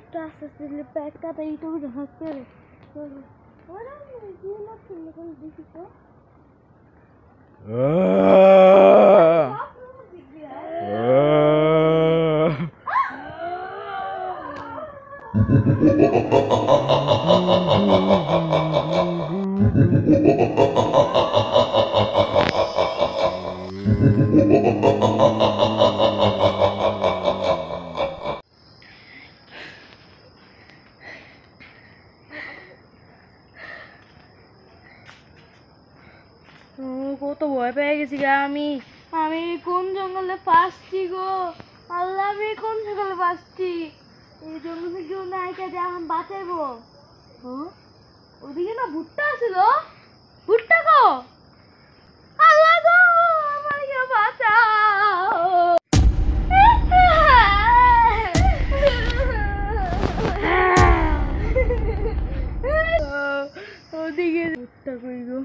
আস্তে আস্তে প্যাক কাটা এইটুকু ঢাকতে হবে। ওরা দিয়ে মারছে এখন দেখি তো কত ভয় পেয়ে গেছি গা আমি। আমি কোন জঙ্গলে ফাঁসছি গো আল্লাহ, আমি কোন জঙ্গলে ফাঁসছি? এই জঙ্গলে কেউ নাই কাজে এখন বাঁচাইবো। ওদিকে না ভুট্টা আছিল, ভুট্টা গো আল্লাহ গো আমার কেউ বাঁচাও। ওদিকে ভুট্টা কই গো